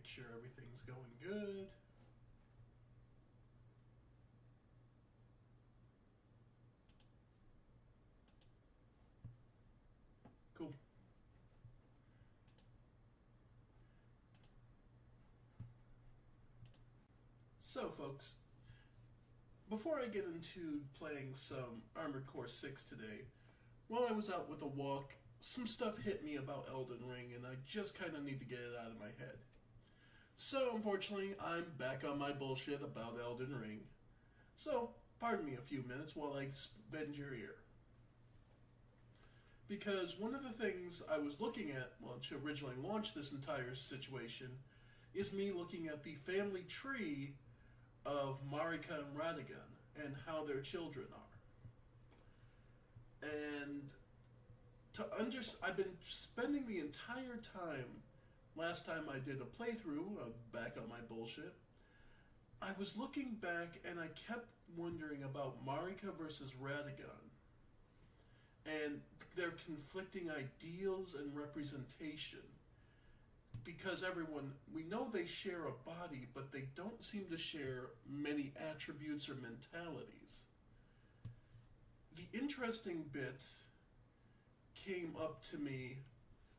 make sure everything's going good. Cool. So, folks, before I get into playing some Armored Core 6 today, while I was out with a walk, some stuff hit me about Elden Ring, and I just kind of need to get it out of my head. So, unfortunately, I'm back on my bullshit about Elden Ring. So, pardon me a few minutes while I bend your ear. Because one of the things I was looking at, well, to originally launch this entire situation, is me looking at the family tree of Marika and Radagon and how their children are. And I've been spending the entire time, last time I did a playthrough of back on my bullshit, I was looking back and I kept wondering about Marika versus Radagon and their conflicting ideals and representation. Because we know they share a body, but they don't seem to share many attributes or mentalities. The interesting bit came up to me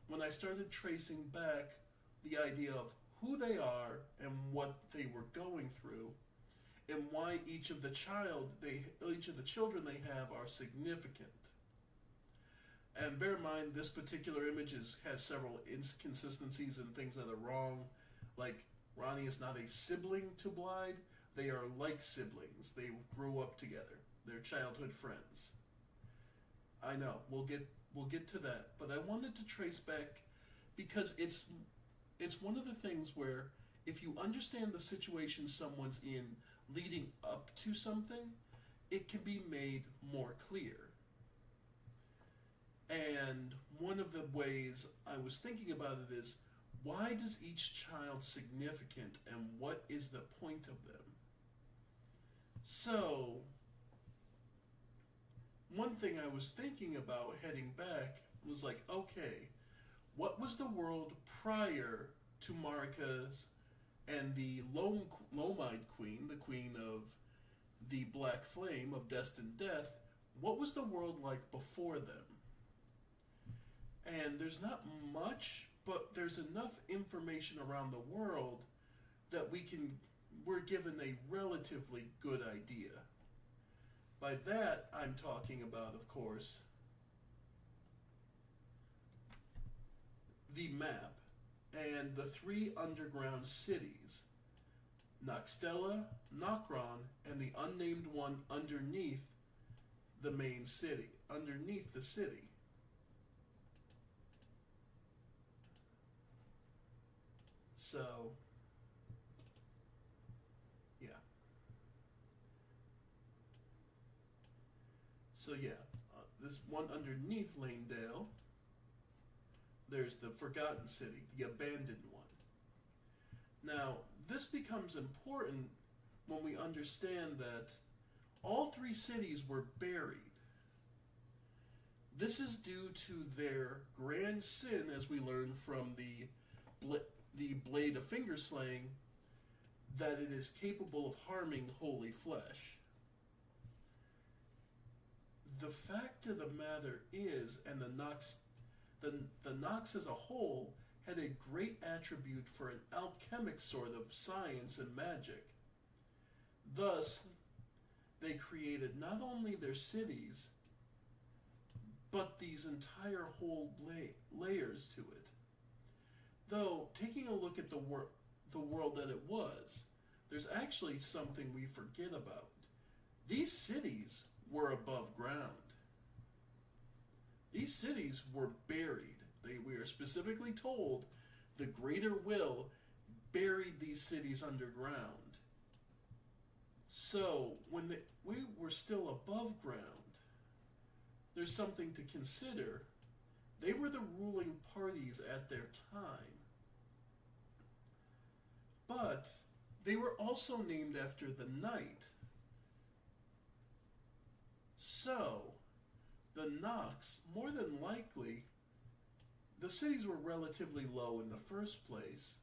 when I started tracing back the idea of who they are and what they were going through, and why each of the children they have are significant. And bear in mind, this particular image has several inconsistencies and things that are wrong. Like, Ronnie is not a sibling to Blythe. They are like siblings. They grew up together. They're childhood friends. I know, we'll get to that. But I wanted to trace back because it's one of the things where if you understand the situation someone's in leading up to something, it can be made more clear. And one of the ways I was thinking about it is, why does each child significant and what is the point of them? So, one thing I was thinking about heading back was like, okay, what was the world prior to Marika's and the Lomide Queen, the queen of the Black Flame of Destined Death? What was the world like before them? And there's not much, but there's enough information around the world that we're given a relatively good idea. By that, I'm talking about, of course, the map and the 3 underground cities, Noxtella, Nokron, and the unnamed one underneath the main city, underneath the city. So, yeah. This one underneath Lanedale, there's the Forgotten City, the abandoned one. Now, this becomes important when we understand that all 3 cities were buried. This is due to their grand sin, as we learn from the blade of finger slaying, that it is capable of harming holy flesh. The fact of the matter is, and the Nox as a whole had a great attribute for an alchemic sort of science and magic. Thus, they created not only their cities, but these entire whole layers to it. Though, taking a look at the world that it was, there's actually something we forget about. These cities were above ground. These cities were buried. We are specifically told the Greater Will buried these cities underground. So, when we were still above ground, there's something to consider. They were the ruling parties at their time. But they were also named after the night. So, the Nox, more than likely, the cities were relatively low in the first place.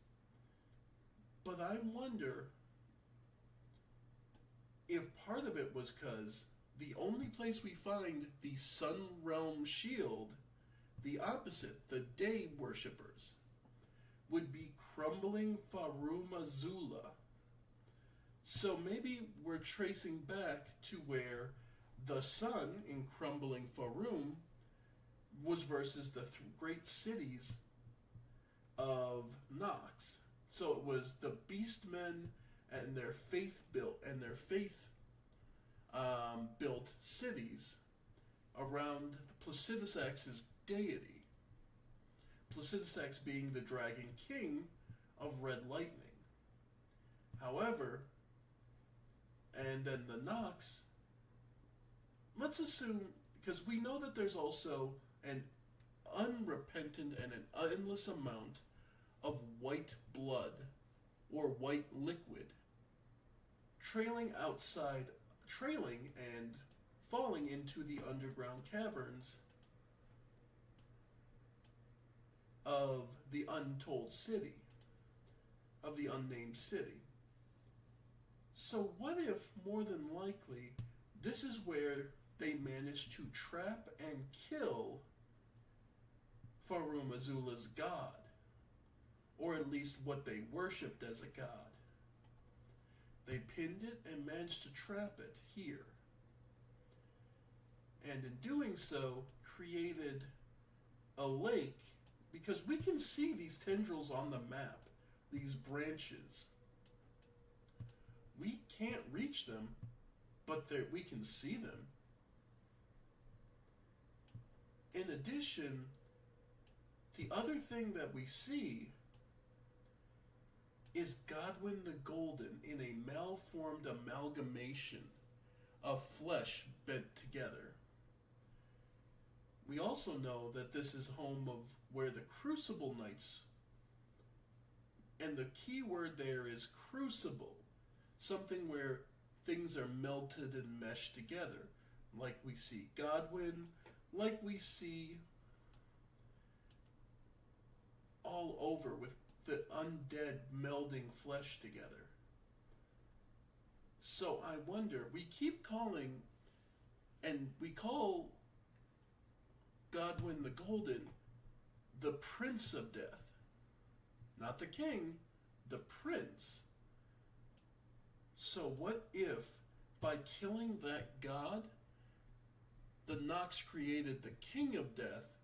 But I wonder if part of it was because the only place we find the Sun Realm shield, the opposite, the day worshippers, would be crumbling Farum Azula. So maybe we're tracing back to where the sun in crumbling Farum was versus the great cities of Nox. So it was the Beastmen and their faith built cities around Placidusax's deity. Placidusax being the Dragon King of Red Lightning. However, and then the Nox, let's assume, because we know that there's also an unrepentant and an endless amount of white blood or white liquid trailing and falling into the underground caverns of the untold city, of the unnamed city. So what if, more than likely, this is where they managed to trap and kill Farum Azula's god, or at least what they worshipped as a god. They pinned it and managed to trap it here. And in doing so, created a lake, because we can see these tendrils on the map, these branches. We can't reach them, but we can see them. In addition, the other thing that we see is Godwyn the Golden in a malformed amalgamation of flesh bent together. We also know that this is home of where the Crucible Knights, and the key word there is crucible, something where things are melted and meshed together, like we see Godwyn, like we see all over with the undead melding flesh together. So I wonder, we keep calling, and we call Godwyn the Golden the Prince of Death. Not the king, the prince. So what if, by killing that god, the Nox created the King of Death,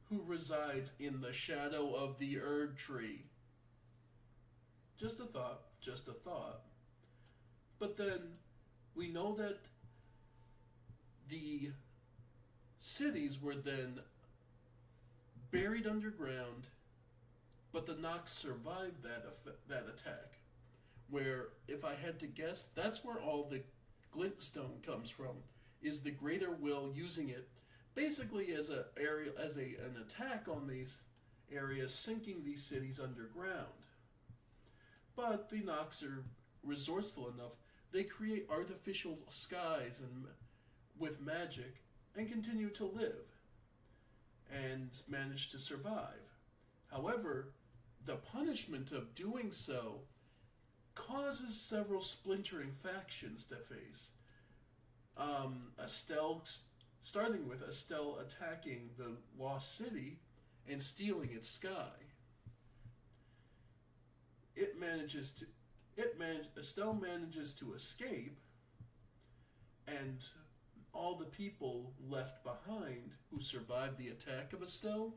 who resides in the shadow of the Erd Tree? Just a thought, just a thought. But then, we know that the cities were then buried underground, but the Nox survived that attack. Where, if I had to guess, that's where all the glintstone comes from, is the Greater Will using it basically as an attack on these areas, sinking these cities underground. But the Nox are resourceful enough; they create artificial skies and with magic, and continue to live, and manage to survive. However, the punishment of doing so causes several splintering factions to face. Estelle, starting with Estelle attacking the lost city and stealing its sky. Estelle manages to escape, and all the people left behind who survived the attack of Estelle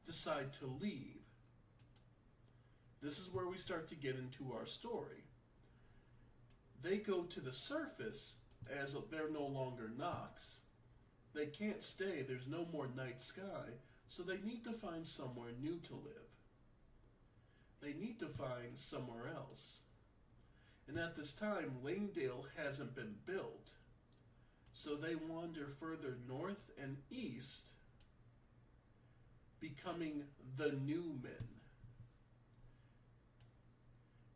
decide to leave. This is where we start to get into our story. They go to the surface as they're no longer Nox. They can't stay, there's no more night sky, so they need to find somewhere new to live. They need to find somewhere else. And at this time, Langdale hasn't been built. So they wander further north and east, becoming the New Men.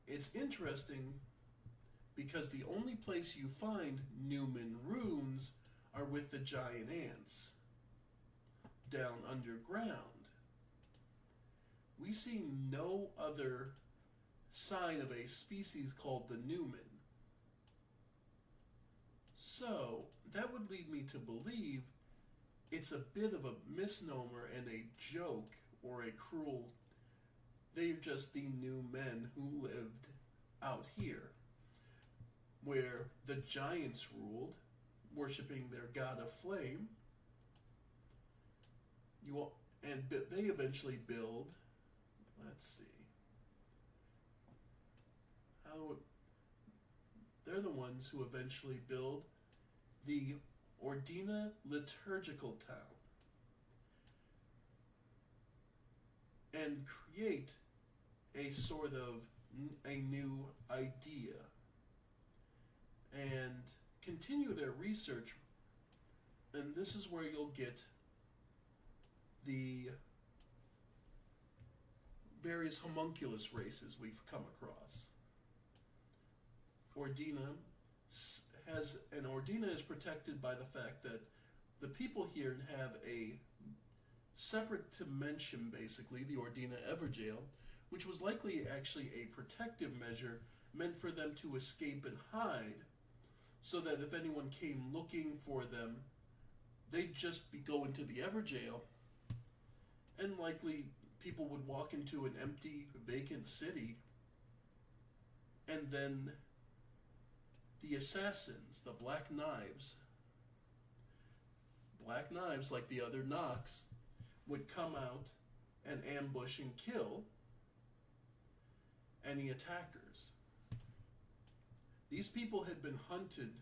It's interesting because the only place you find Newman runes are with the giant ants down underground. We see no other sign of a species called the Newman. So, that would lead me to believe it's a bit of a misnomer and a joke or a cruel. They're just the new men who lived out here, where the giants ruled, worshipping their god of flame. And they eventually build. Let's see. They're the ones who eventually build the Ordina liturgical town and create a sort of a new idea and continue their research. And this is where you'll get the various homunculus races we've come across. Ordina is protected by the fact that the people here have a separate dimension, basically, the Ordina Everjail, which was likely actually a protective measure meant for them to escape and hide, so that if anyone came looking for them, they'd just be going to the Everjail, and likely people would walk into an empty, vacant city, and then the assassins, the Black Knives, like the other Nox, would come out and ambush and kill any attackers. These people had been hunted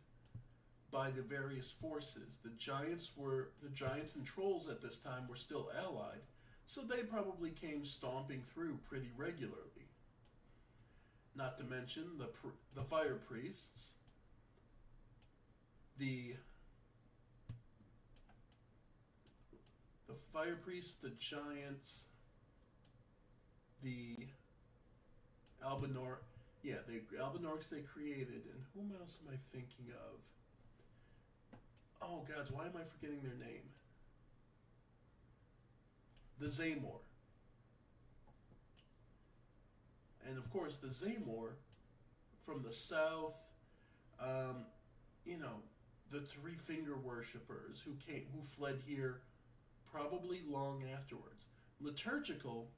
by the various forces. The giants and trolls at this time were still allied, so they probably came stomping through pretty regularly. Not to mention the fire priests, the giants, the Albinorks they created, and whom else am I thinking of? Oh gods, why am I forgetting their name? The Zamor. And of course, the Zamor from the south, the Three Finger Worshippers who fled here probably long afterwards. Liturgical,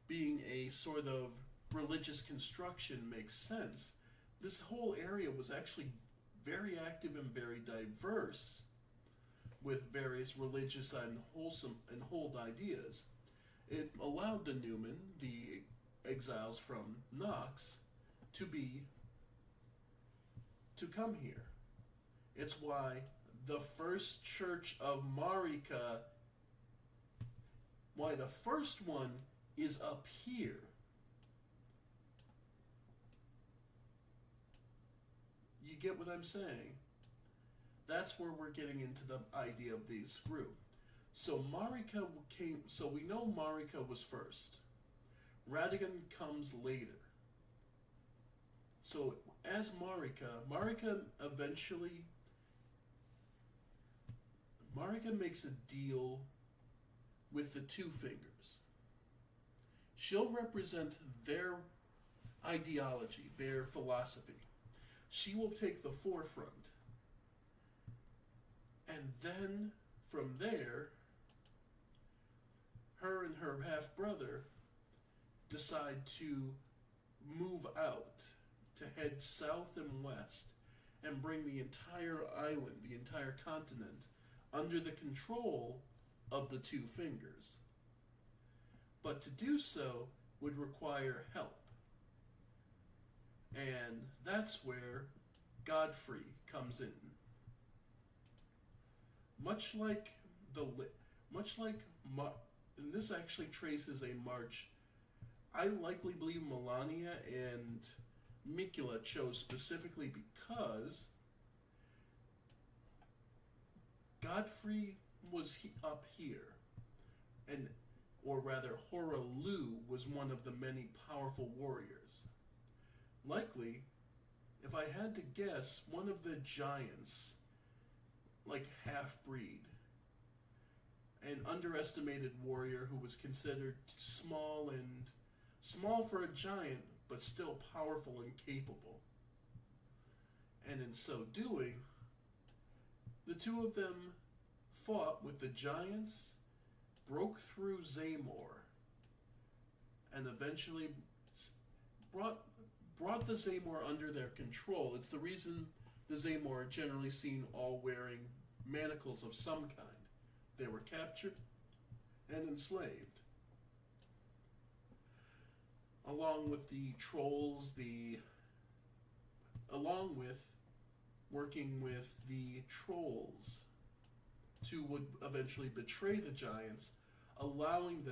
being a sort of religious construction, makes sense. This whole area was actually very active and very diverse, with various religious and wholesome and hold ideas. It allowed the Newman, the exiles from Nox, to come here. It's why the first church of Marika, why the first one is up here. You get what I'm saying? That's where we're getting into the idea of this group. So we know Marika was first. Radigan comes later. So as Marika makes a deal with the Two Fingers. She'll represent their ideology, their philosophy. She will take the forefront. And then, from there, her and her half-brother decide to move out, to head south and west, and bring the entire island, the entire continent, under the control of the Two Fingers. But to do so would require help. And that's where Godfrey comes in. And this actually traces a march. I likely believe Melania and Mikula chose specifically because Godfrey was up here, or rather, Horalu was one of the many powerful warriors. Likely, if I had to guess, one of the giants, like half-breed, an underestimated warrior who was considered small for a giant, but still powerful and capable. And in so doing, the two of them fought with the giants, broke through Zamor, and eventually brought the Zamor under their control. It's the reason the Zamor are generally seen all wearing manacles of some kind. They were captured and enslaved. Along with the trolls, along with working with the trolls to would eventually betray the giants, allowing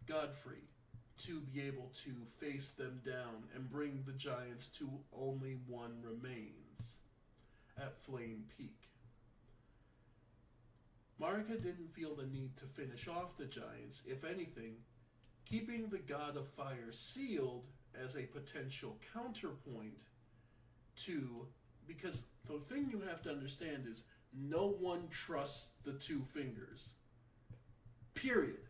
Godfrey to be able to face them down and bring the giants to only one remains at Flame Peak. Marika didn't feel the need to finish off the giants. If anything, keeping the God of Fire sealed as a potential counterpoint to, because the thing you have to understand is no one trusts the Two Fingers. Period.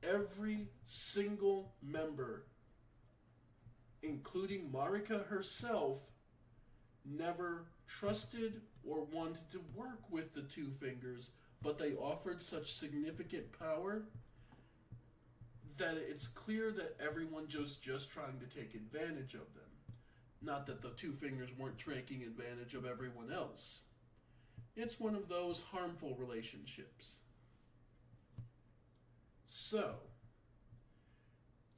Every single member, including Marika herself, never trusted or wanted to work with the Two Fingers, but they offered such significant power that it's clear that everyone just trying to take advantage of them. Not that the Two Fingers weren't taking advantage of everyone else. It's one of those harmful relationships. So,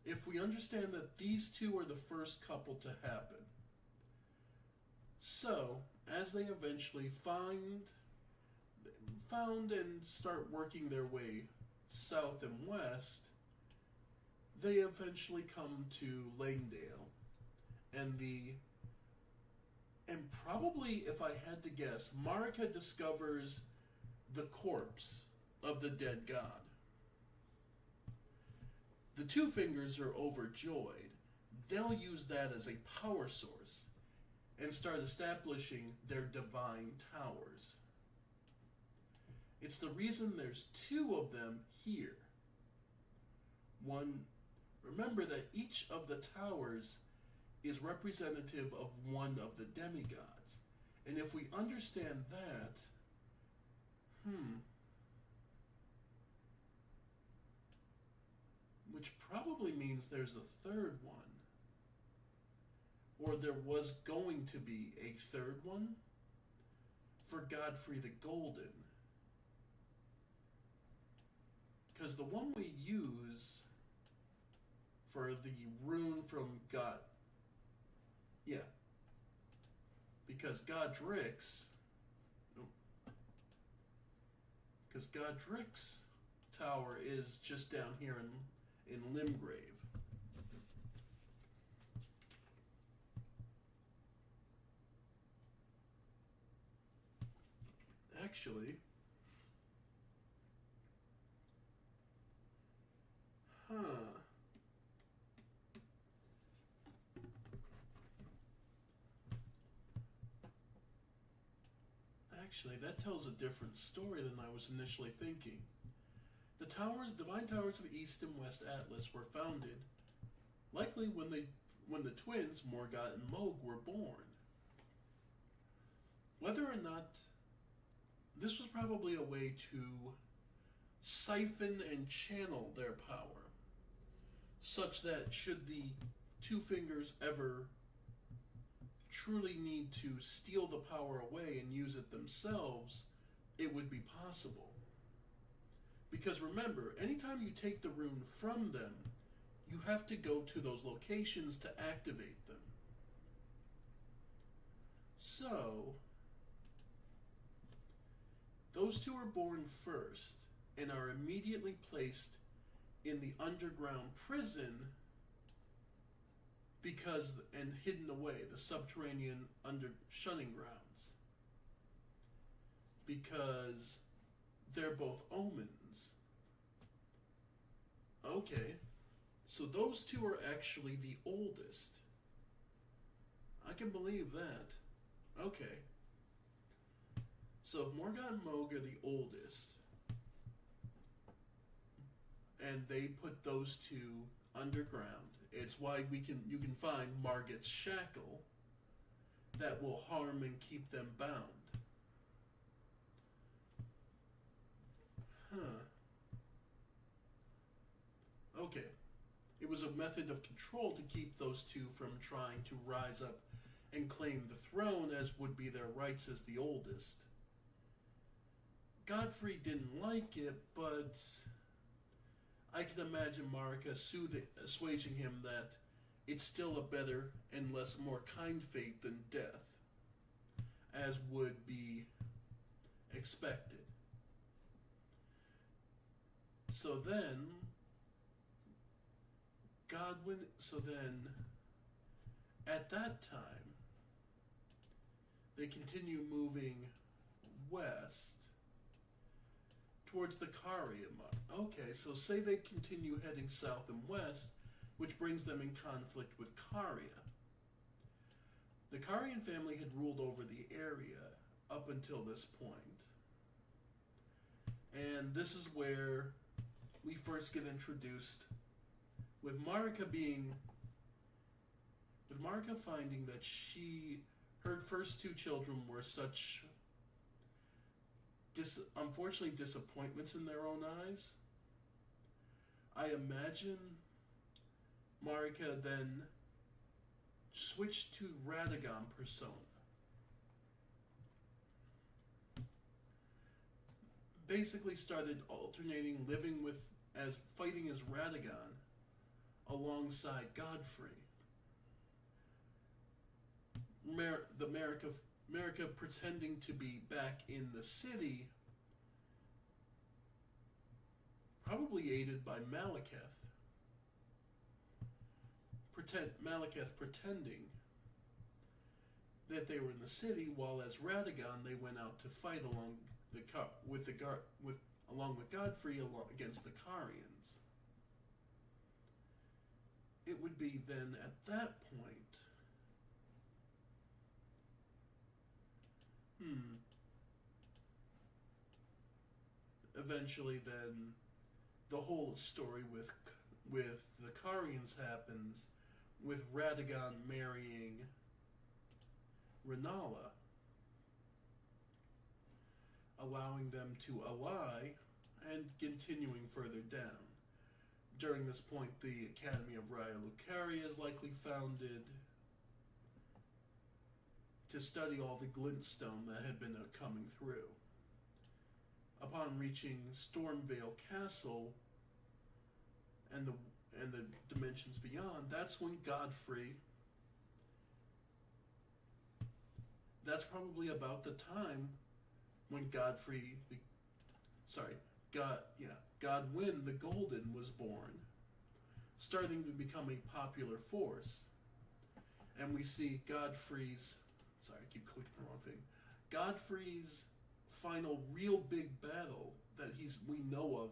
if we understand that these two are the first couple to happen, so as they eventually found and start working their way south and west, they eventually come to Langdale, and probably, if I had to guess, Marika discovers the corpse of the dead god. The Two Fingers are overjoyed. They'll use that as a power source and start establishing their divine towers. It's the reason there's two of them here. One, remember that each of the towers is representative of one of the demigods. And if we understand that, which probably means there's a third one. Or there was going to be a third one for Godfrey the Golden. Because the one we use for the rune from God... Yeah. Because Godric's tower is just down here in Limgrave. Actually, that tells a different story than I was initially thinking. The Divine Towers of East and West Atlas were founded likely when the twins, Morgott and Moog, were born. Whether or not this was probably a way to siphon and channel their power, such that should the Two Fingers ever truly need to steal the power away and use it themselves, it would be possible. Because remember, anytime you take the rune from them, you have to go to those locations to activate them. So, those two are born first and are immediately placed in the underground prison and hidden away, the subterranean shunning grounds. Because they're both omens. Okay, so those two are actually the oldest. I can believe that. Okay. So if Morgott and Moog are the oldest, and they put those two underground. It's why you can find Margit's shackle that will harm and keep them bound. Huh. Okay. It was a method of control to keep those two from trying to rise up and claim the throne as would be their rights as the oldest. Godfrey didn't like it, but I can imagine Marika assuaging him that it's still a better and more kind fate than death, as would be expected. So then, at that time, they continue moving west towards the Karia. Okay, so say they continue heading south and west, which brings them in conflict with Karia. The Karian family had ruled over the area up until this point. And this is where we first get introduced with Marika finding that her first two children were such unfortunately disappointments in their own eyes. I imagine Marika then switched to Radagon persona. Basically started alternating fighting as Radagon alongside Godfrey. Marika pretending to be back in the city, probably aided by Malekith. Malekith pretending that they were in the city, while as Radagon they went out to fight along with Godfrey against the Karians. It would be then at that point. Eventually, then, the whole story with the Karians happens, with Radagon marrying Renala, allowing them to ally and continuing further down. During this point, the Academy of Raya Lucaria is likely founded to study all the glintstone that had been coming through. Upon reaching Stormvale Castle and the dimensions beyond, that's when Godfrey. That's probably about the time when Godwyn the Golden was born, starting to become a popular force. And we see Godfrey's final real big battle that we know of.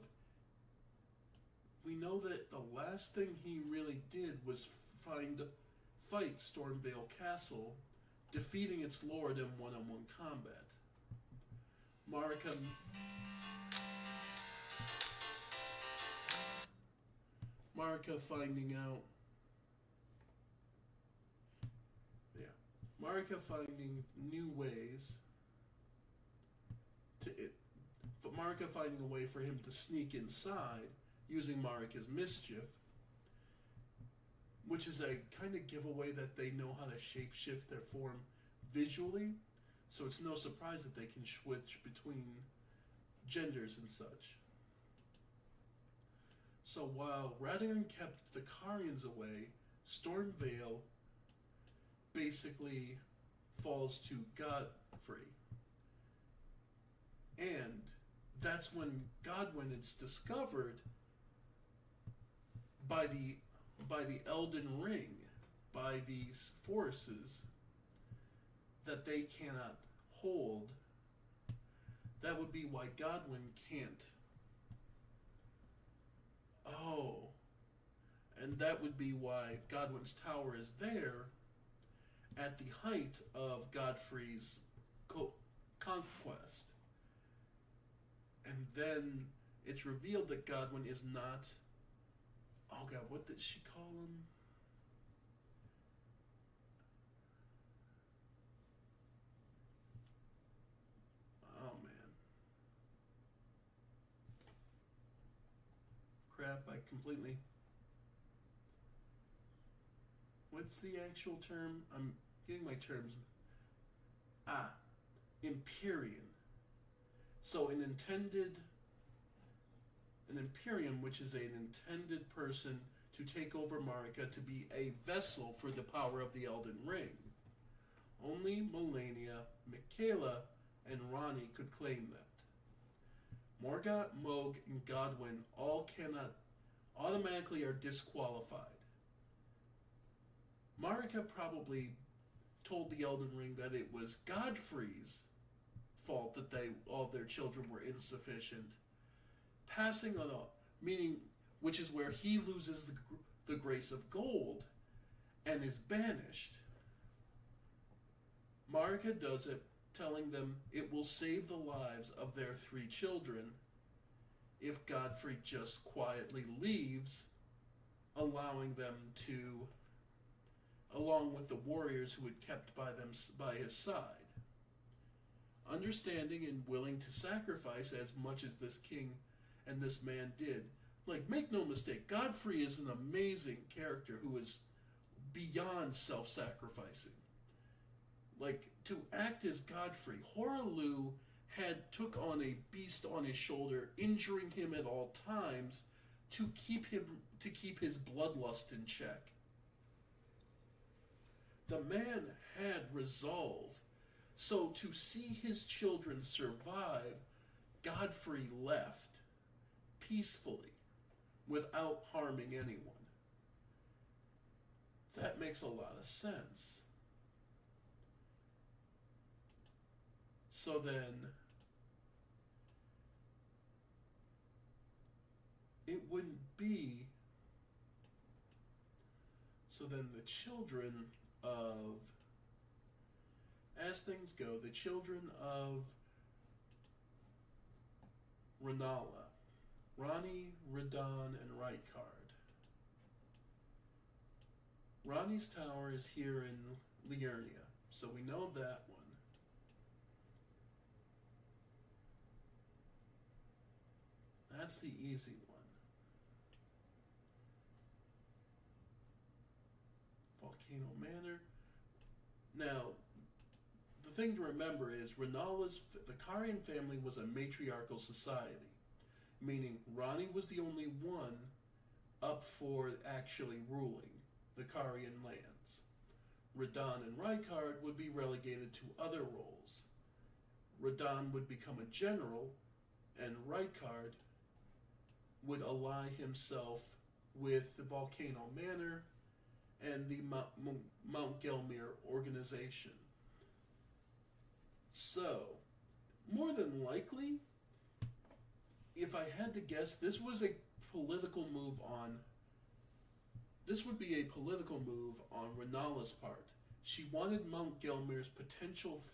We know that the last thing he really did was fight Stormvale Castle, defeating its lord in one-on-one combat. Marika finding new ways Marika finding a way for him to sneak inside using Marika's mischief, which is a kind of giveaway that they know how to shapeshift their form visually, so it's no surprise that they can switch between genders and such. So while Radagon kept the Karians away, Stormvale basically falls to Godfrey. And that's when Godwyn is discovered by the Elden Ring, by these forces that they cannot hold. That would be why Godwyn can't. Oh. And that would be why Godwyn's tower is there at the height of Godfrey's conquest. And then it's revealed that Godwin is not. Oh God, what did she call him? Oh man, crap! I completely. What's the actual term? I'm getting my terms. Ah, Empyrean. So an Imperium, which is an intended person to take over Marika to be a vessel for the power of the Elden Ring. Only Melania, Michaela, and Ronnie could claim that. Morgoth, Moog, and Godwin all cannot automatically are disqualified. Marika probably told the Elden Ring that it was Godfrey's fault that all their children were insufficient, passing on meaning which is where he loses the grace of gold and is banished. Marika does it, telling them it will save the lives of their 3 children if Godfrey just quietly leaves, allowing them to, along with the warriors who had kept by his side. Understanding and willing to sacrifice as much as this king and this man did. Like, make no mistake, Godfrey is an amazing character who is beyond self-sacrificing. Like, to act as Godfrey, Horalu took on a beast on his shoulder, injuring him at all times to keep his bloodlust in check. The man had resolve. So to see his children survive, Godfrey left peacefully without harming anyone. That makes a lot of sense. So then, it wouldn't be. So then the children of, as things go, the children of Renala, Ranni, Radahn, and Rykard. Ranni's tower is here in Liurnia, so we know that one. That's the easy one. Volcano Manor. Now, the thing to remember is the Carian family was a matriarchal society, meaning Ranni was the only one up for actually ruling the Carian lands. Radahn and Rykard would be relegated to other roles. Radahn would become a general, and Rykard would ally himself with the Volcano Manor and the Mount Gelmir organization. So, more than likely, if I had to guess, this would be a political move on Renala's part. She wanted Mount Gelmir's potential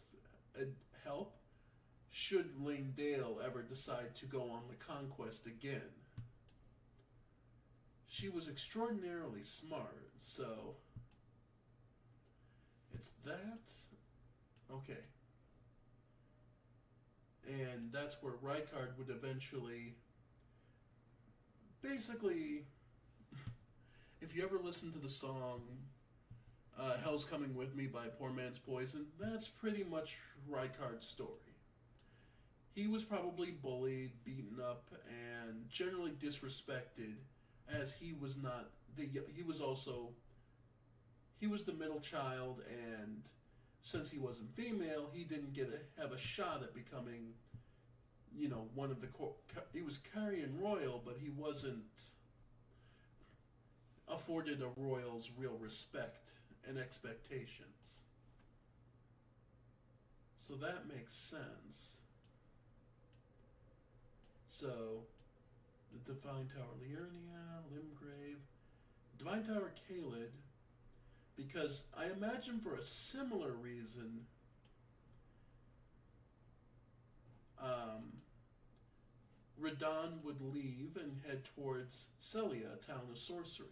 help should Langdale ever decide to go on the conquest again. She was extraordinarily smart, so it's that. Okay. And that's where Rykard would eventually, basically, if you ever listen to the song Hell's Coming With Me by Poor Man's Poison, that's pretty much Rykard's story. He was probably bullied, beaten up, and generally disrespected, as he was the middle child, and since he wasn't female, he didn't have a shot at becoming, one of the he was Carian royal, but he wasn't afforded a royal's real respect and expectations. So that makes sense. So, the Divine Tower Liurnia, Limgrave, Divine Tower Caelid, because I imagine for a similar reason, Radon would leave and head towards Celia, a town of sorcery.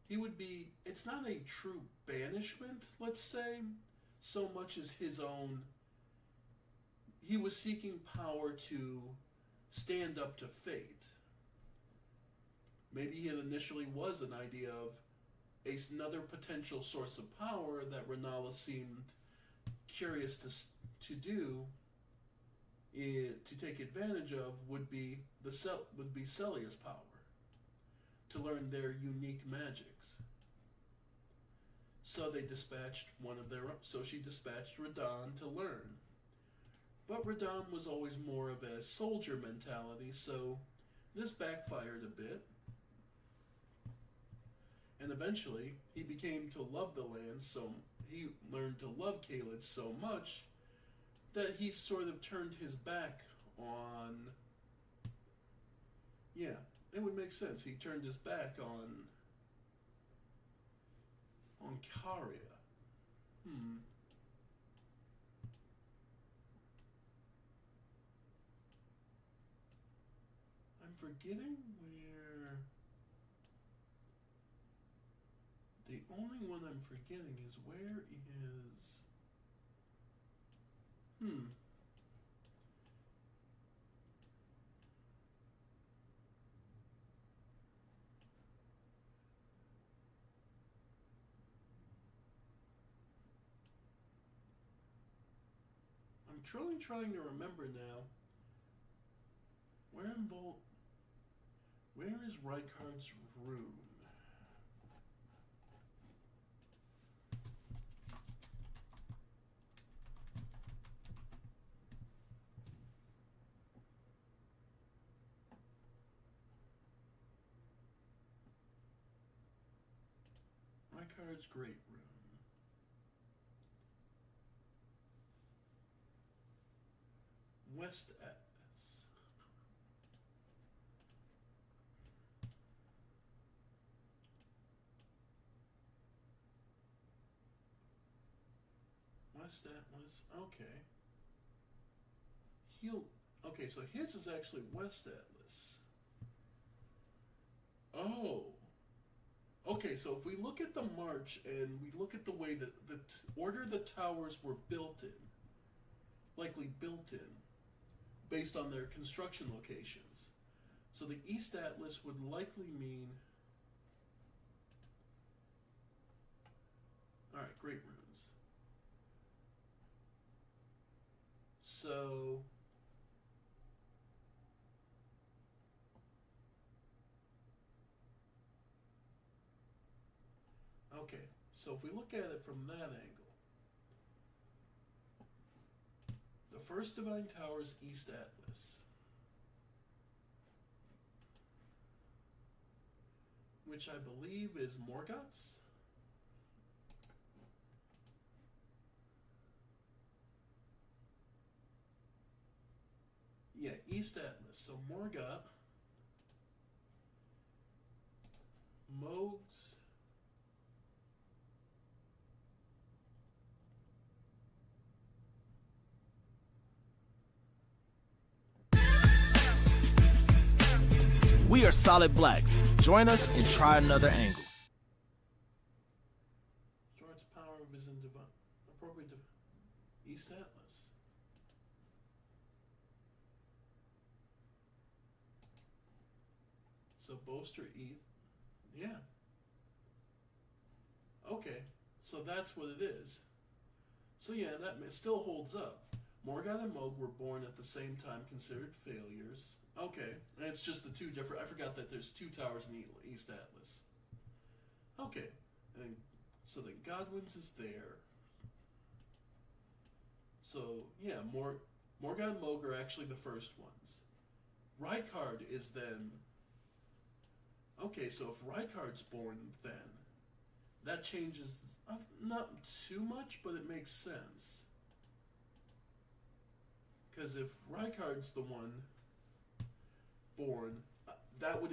He would be, it's not a true banishment, let's say, so much as his own. He was seeking power to stand up to fate. Maybe it initially was an idea of another potential source of power that Renala seemed curious to do, to take advantage of, would be Celia's power, to learn their unique magics. So they dispatched so she dispatched Radon to learn. But Radon was always more of a soldier mentality, so this backfired a bit. And eventually, he became to love the land, so he learned to love Caelid so much that he sort of turned his back on. Yeah, it would make sense. He turned his back on Caria. I'm forgetting where. The only one I'm forgetting is where is. I'm truly trying to remember now. Where is Rykard's room? Rykard's great room. West Atlas. West Atlas. Okay. Okay, so his is actually West Atlas. Oh. Okay, so if we look at the march and we look at the way that the order the towers were built in, likely built in, based on their construction locations. So the East Atlas would likely mean. Alright, great runes. So. Okay, so if we look at it from that angle, the first Divine Tower is East Atlas, which I believe is Morgoth's. Yeah, East Atlas. So Morgoth, Mogs. We are Solid Black. Join us and try another angle. Strong's power is in appropriate East Atlas. So Boaster East. Yeah. Okay, so that's what it is. So yeah, that still holds up. Morgoth and Moog were born at the same time, considered failures. Okay, and it's just the two different. I forgot that there's two towers in East Atlas. Okay, and so then Godwin's is there. So yeah, Morgoth and Moog are actually the first ones. Rykard is then. Okay, so if Rykard's born then, that changes not too much, but it makes sense. Because if Rykard's the one born, that would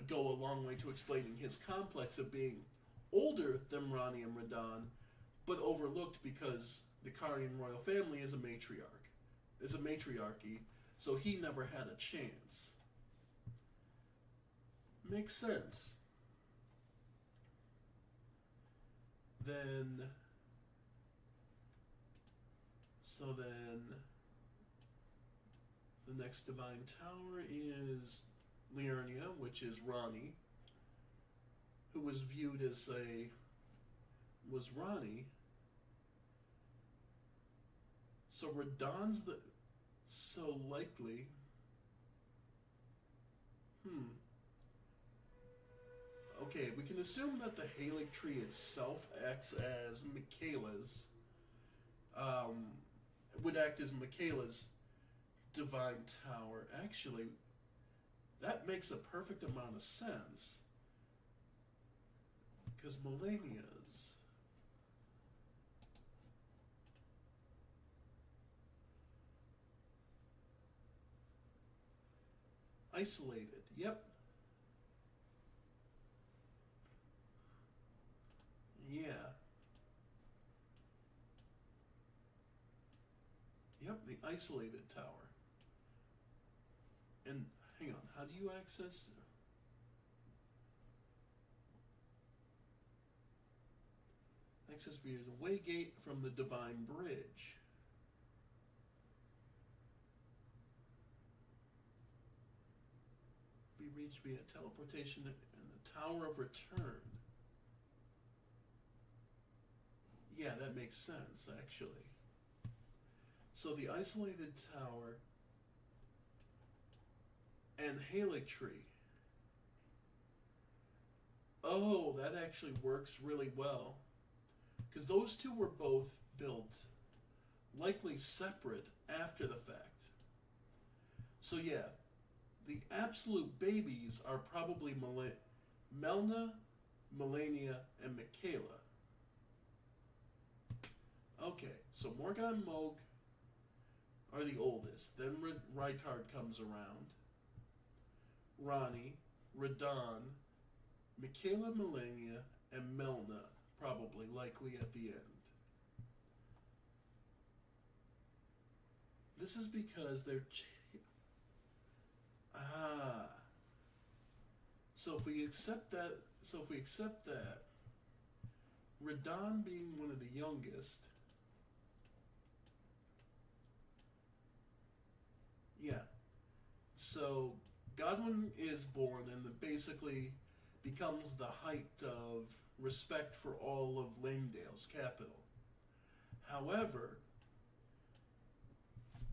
go a long way to explaining his complex of being older than Rani and Radon, but overlooked because the Carian royal family is a matriarch. It's a matriarchy, So he never had a chance. Makes sense. Then the next divine tower is Liurnia, which is Ranni, who was viewed as was Ranni. So Radahn's so likely. Okay, we can assume that the Halig tree itself acts as Michaela's, would act as Michaela's divine tower. Actually, that makes a perfect amount of sense. Because Melania's. Isolated, yep. Yeah. Yep, the isolated tower. And hang on, how do you access? Access via the waygate from the Divine Bridge. Be reached via teleportation and the Tower of Return. Yeah, that makes sense, actually. So the isolated tower and Halig tree. Oh, that actually works really well. Because those two were both built likely separate after the fact. So yeah, the absolute babies are probably Melna, Melania, and Michaela. Okay, so Morgan and Mohg are the oldest. Then Rykard comes around. Ranni, Radahn, Michaela, Melania, and Melna, probably, likely at the end. This is because they're... So if we accept that... Radahn being one of the youngest... Yeah. So Godwyn is born and basically becomes the height of respect for all of Langdale's capital. However,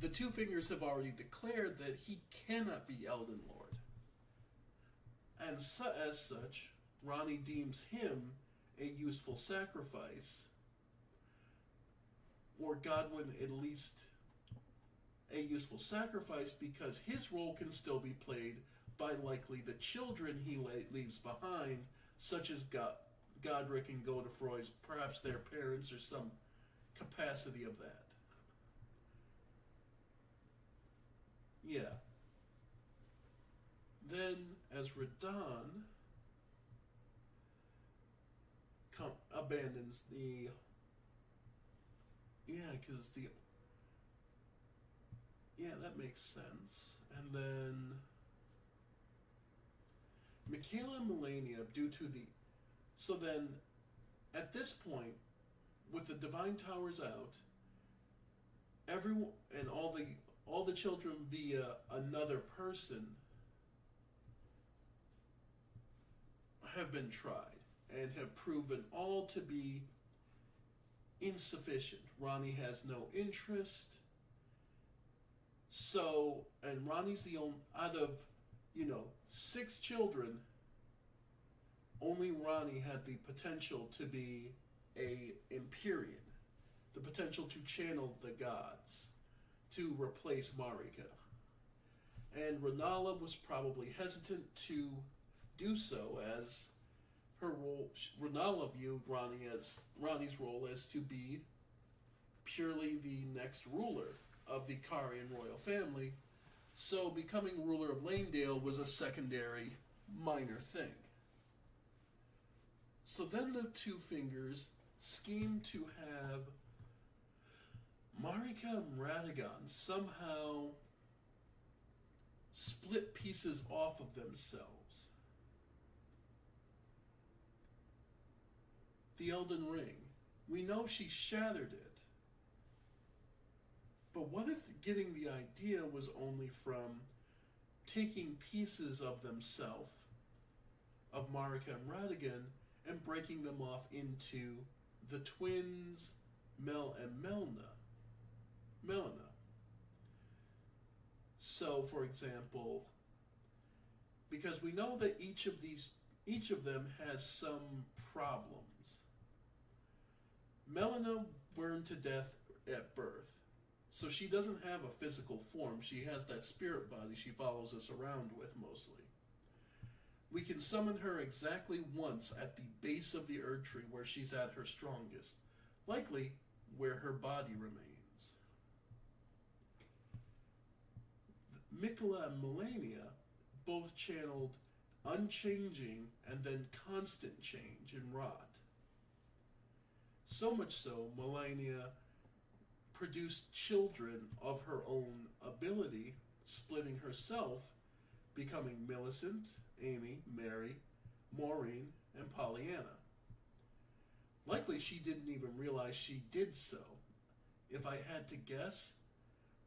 the Two Fingers have already declared that he cannot be Elden Lord. And as such, Ranni deems him a useful sacrifice, or Godwyn at least a useful sacrifice, because his role can still be played by likely the children he leaves behind, such as Godric and Godefroy's, perhaps their parents or some capacity of that. Yeah. Then, as Radahn abandons the... Yeah, because the... Yeah, that makes sense. And then Michaela and Melania, due to the... So then, at this point, with the Divine Towers out, everyone and all the children via another person have been tried and have proven all to be insufficient. Ranni has no interest. So, and Ronnie's the only, out of, 6 children, only Ranni had the potential to be a Empyrean. The potential to channel the gods, to replace Marika. And Rennala was probably hesitant to do so, as her role, Rennala viewed Ranni's role as to be purely the next ruler of the Carian royal family, so becoming ruler of Langdale was a secondary, minor thing. So then the Two Fingers schemed to have Marika and Radagon somehow split pieces off of themselves. The Elden Ring. We know she shattered it. But what if getting the idea was only from taking pieces of themselves, of Marika and Radigan, and breaking them off into the twins, Mel and Melina. So, for example, because we know that each of them has some problems. Melina burned to death at birth, so she doesn't have a physical form. She has that spirit body she follows us around with mostly. We can summon her exactly once at the base of the Erd Tree where she's at her strongest, likely where her body remains. Mikola and Melania both channeled unchanging and then constant change in Rot. So much so, Melania produced children of her own ability, splitting herself, becoming Millicent, Amy, Mary, Maureen, and Pollyanna. Likely she didn't even realize she did so. If I had to guess,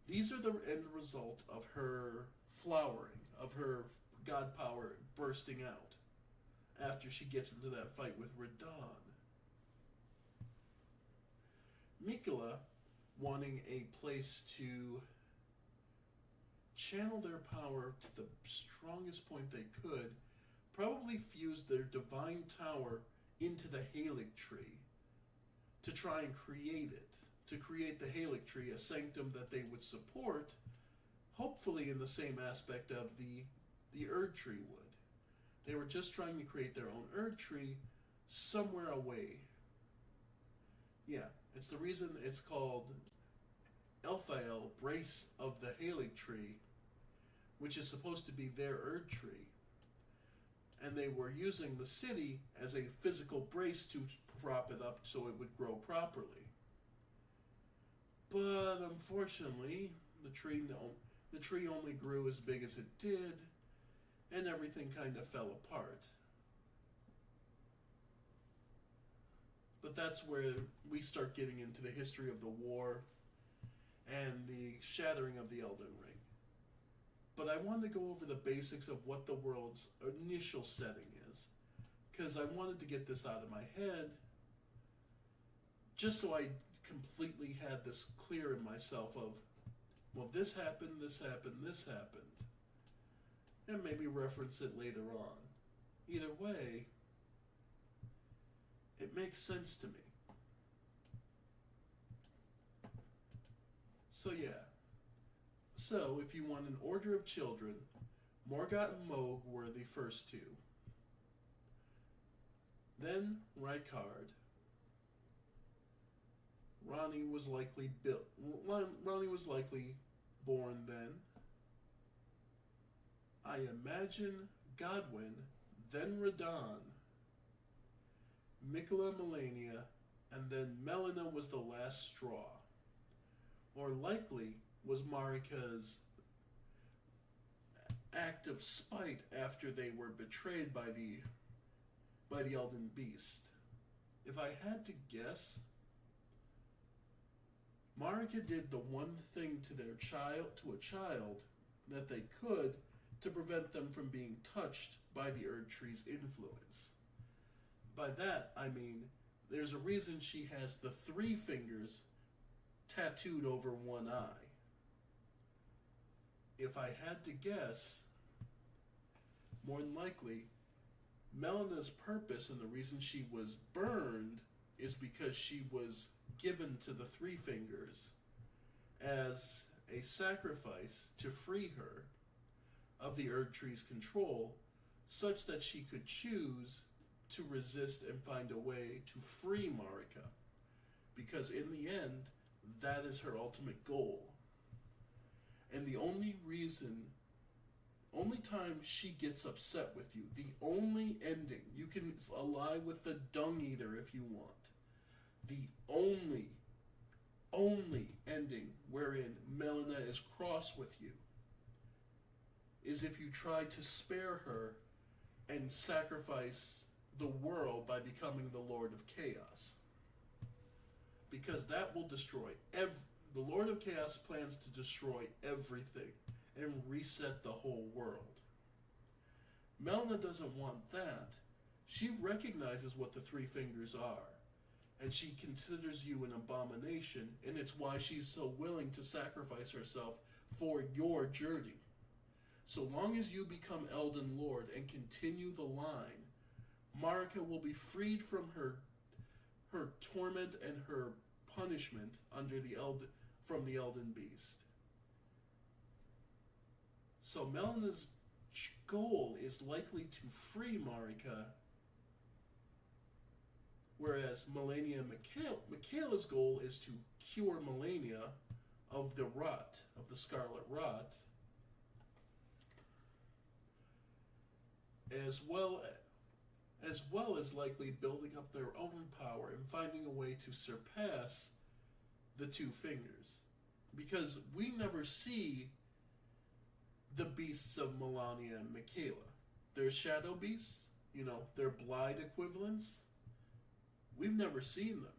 these are the end result of her flowering, of her god power bursting out after she gets into that fight with Radon. Mikola, wanting a place to channel their power to the strongest point they could, probably fused their divine tower into the Halig Tree to try and create it. To create the Halig Tree, a sanctum that they would support, hopefully in the same aspect of the Erd Tree would. They were just trying to create their own Erd Tree somewhere away. Yeah, it's the reason it's called Elphael, Brace of the Halig Tree, which is supposed to be their Erd Tree. And they were using the city as a physical brace to prop it up so it would grow properly. But unfortunately, the tree only grew as big as it did, and everything kind of fell apart. But that's where we start getting into the history of the war and the shattering of the Elden Ring. But I wanted to go over the basics of what the world's initial setting is, because I wanted to get this out of my head, just so I completely had this clear in myself of, well, this happened, this happened, this happened, and maybe reference it later on. Either way, it makes sense to me. So yeah. So, if you want an order of children, Morgott and Moog were the first two. Then Rykard. Ronnie was likely born then. I imagine Godwin, then Radon, Mikola, Melania, and then Melina was the last straw. Or likely was Marika's act of spite after they were betrayed by the Elden Beast. If I had to guess, Marika did the one thing to a child that they could to prevent them from being touched by the Erd Tree's influence. By that, I mean, there's a reason she has the 3 fingers tattooed over one eye. If I had to guess, more than likely, Melina's purpose and the reason she was burned is because she was given to the 3 fingers as a sacrifice to free her of the Erd Tree's control, such that she could choose to resist and find a way to free Marika. Because in the end, that is her ultimate goal. And the only time she gets upset with you, the only ending, you can ally with the Dung Eater if you want, the only ending wherein Melina is cross with you is if you try to spare her and sacrifice the world by becoming the Lord of Chaos. Because that will destroy the Lord of Chaos plans to destroy everything and reset the whole world. Melina doesn't want that. She recognizes what the three fingers are, and she considers you an abomination, and it's why she's so willing to sacrifice herself for your journey. So long as you become Elden Lord and continue the line, Marika will be freed from her torment and her punishment from the Elden Beast. So Melina's goal is likely to free Marika, whereas Michaela's goal is to cure Malenia of the rot, of the scarlet rot, as well as likely building up their own power and finding a way to surpass the two fingers. Because we never see the beasts of Malenia and Michaela. They're shadow beasts, they're Blide equivalents. We've never seen them.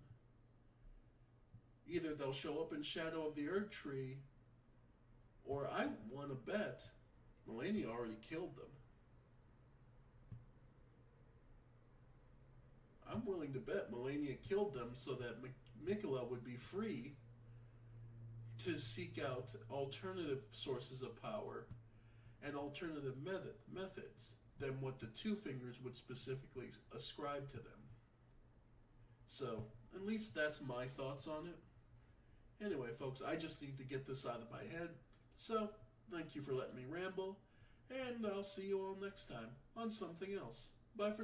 Either they'll show up in Shadow of the Erd Tree, or I want to bet Malenia already killed them. I'm willing to bet Malenia killed them so that Michaela would be free to seek out alternative sources of power and alternative methods than what the two fingers would specifically ascribe to them. So, at least that's my thoughts on it. Anyway, folks, I just need to get this out of my head. So, thank you for letting me ramble, and I'll see you all next time on something else. Bye for